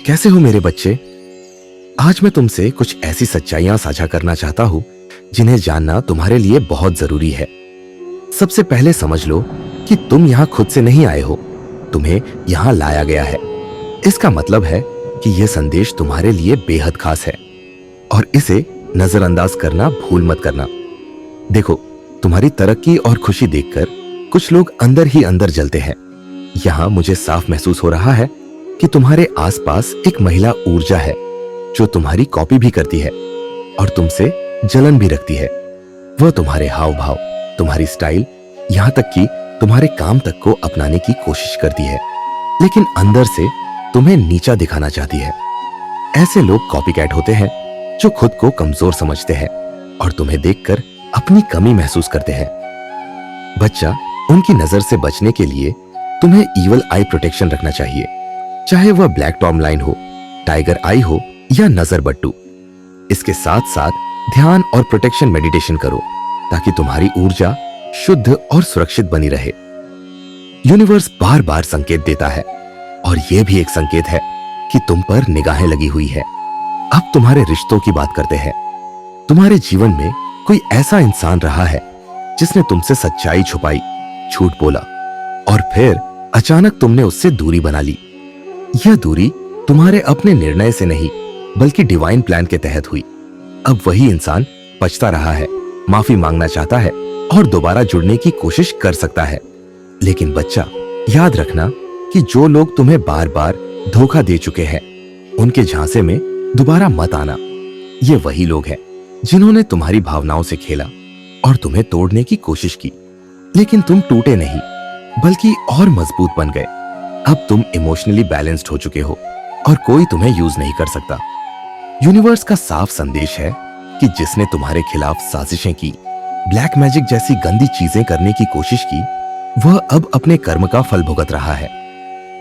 कैसे हो मेरे बच्चे? आज मैं तुमसे कुछ ऐसी सच्चाइयां साझा करना चाहता हूं जिन्हें जानना तुम्हारे लिए बहुत जरूरी है। सबसे पहले समझ लो कि तुम यहां खुद से नहीं आए हो, तुम्हें यहां लाया गया है। इसका मतलब है कि यह संदेश तुम्हारे लिए बेहद खास है और इसे नजरअंदाज करना भूल मत करना। देखो, तुम्हारी तरक्की और खुशी देखकर कुछ लोग अंदर ही अंदर जलते हैं। यहां मुझे साफ महसूस हो रहा है कि तुम्हारे आसपास एक महिला ऊर्जा है जो तुम्हारी कॉपी भी करती है और तुमसे जलन भी रखती है। वह तुम्हारे हाव भाव, तुम्हारी स्टाइल, यहां तक कि तुम्हारे काम तक को अपनाने की कोशिश करती है, लेकिन अंदर से तुम्हें नीचा दिखाना चाहती है। ऐसे लोग कॉपीकैट होते हैं जो खुद को कमजोर समझते हैं और तुम्हें देखकर अपनी कमी महसूस करते हैं। बच्चा, उनकी नजर से बचने के लिए तुम्हें ईवल आई प्रोटेक्शन रखना चाहिए, चाहे वह ब्लैक टॉम लाइन हो, टाइगर आई हो या नजर बट्टू। इसके साथ साथ ध्यान और प्रोटेक्शन मेडिटेशन करो ताकि तुम्हारी ऊर्जा शुद्ध और सुरक्षित बनी रहे। यूनिवर्स बार बार संकेत देता है और यह भी एक संकेत है कि तुम पर निगाहें लगी हुई है। अब तुम्हारे रिश्तों की बात करते हैं। तुम्हारे जीवन में कोई ऐसा इंसान रहा है जिसने तुमसे सच्चाई छुपाई, झूठ बोला और फिर अचानक तुमने उससे दूरी बना ली। यह दूरी तुम्हारे अपने निर्णय से नहीं बल्कि डिवाइन प्लान के तहत हुई। अब वही इंसान पछता रहा है, माफी मांगना चाहता है और दोबारा जुड़ने की कोशिश कर सकता है। लेकिन बच्चा, याद रखना कि जो लोग तुम्हें बार बार धोखा दे चुके हैं, उनके झांसे में दोबारा मत आना। ये वही लोग हैं जिन्होंने तुम्हारी भावनाओं से खेला और तुम्हें तोड़ने की कोशिश की, लेकिन तुम टूटे नहीं बल्कि और मजबूत बन गए। अब तुम इमोशनली बैलेंस्ड हो चुके हो और कोई तुम्हें यूज नहीं कर सकता। यूनिवर्स का साफ संदेश है कि जिसने तुम्हारे खिलाफ साजिशें की, ब्लैक मैजिक जैसी गंदी चीजें करने की कोशिश की, वह अब अपने कर्म का फल भुगत रहा है।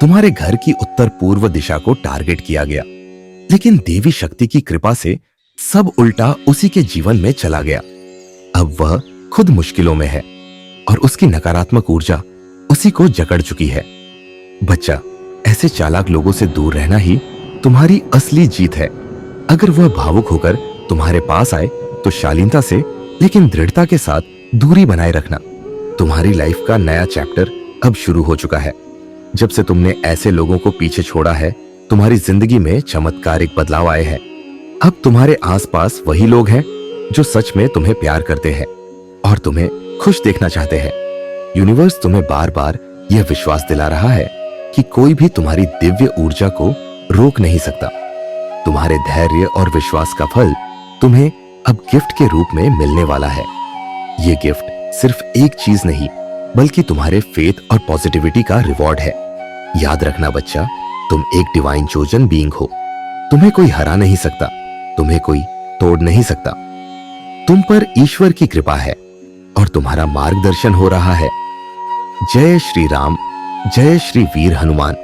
तुम्हारे घर की उत्तर पूर्व दिशा को टारगेट किया गया, लेकिन देवी शक्ति की कृपा से सब उल्टा उसी के जीवन में चला गया। अब वह खुद मुश्किलों में है और उसकी नकारात्मक ऊर्जा उसी को जकड़ चुकी है। बच्चा, ऐसे चालाक लोगों से दूर रहना ही तुम्हारी असली जीत है। अगर वह भावुक होकर तुम्हारे पास आए तो शालीनता से लेकिन दृढ़ता के साथ दूरी बनाए रखना। तुम्हारी लाइफ का नया चैप्टर अब शुरू हो चुका है। जब से तुमने ऐसे लोगों को पीछे छोड़ा है, तुम्हारी जिंदगी में चमत्कारिक बदलाव आए हैं। अब तुम्हारे आसपास वही लोग हैं जो सच में तुम्हें प्यार करते हैं और तुम्हें खुश देखना चाहते हैं। यूनिवर्स तुम्हें बार बार यह विश्वास दिला रहा है कि कोई भी तुम्हारी दिव्य ऊर्जा को रोक नहीं सकता। तुम्हारे धैर्य और विश्वास का फल तुम्हें अब गिफ्ट के रूप में मिलने वाला है। ये गिफ्ट सिर्फ एक चीज नहीं बल्कि तुम्हारे फेथ और पॉजिटिविटी का रिवॉर्ड है। याद रखना बच्चा, तुम एक डिवाइन चोजन बीइंग हो। तुम्हें कोई हरा नहीं सकता, तुम्हें कोई तोड़ नहीं सकता। तुम पर ईश्वर की कृपा है और तुम्हारा मार्गदर्शन हो रहा है। जय श्री राम, जय श्री वीर हनुमान।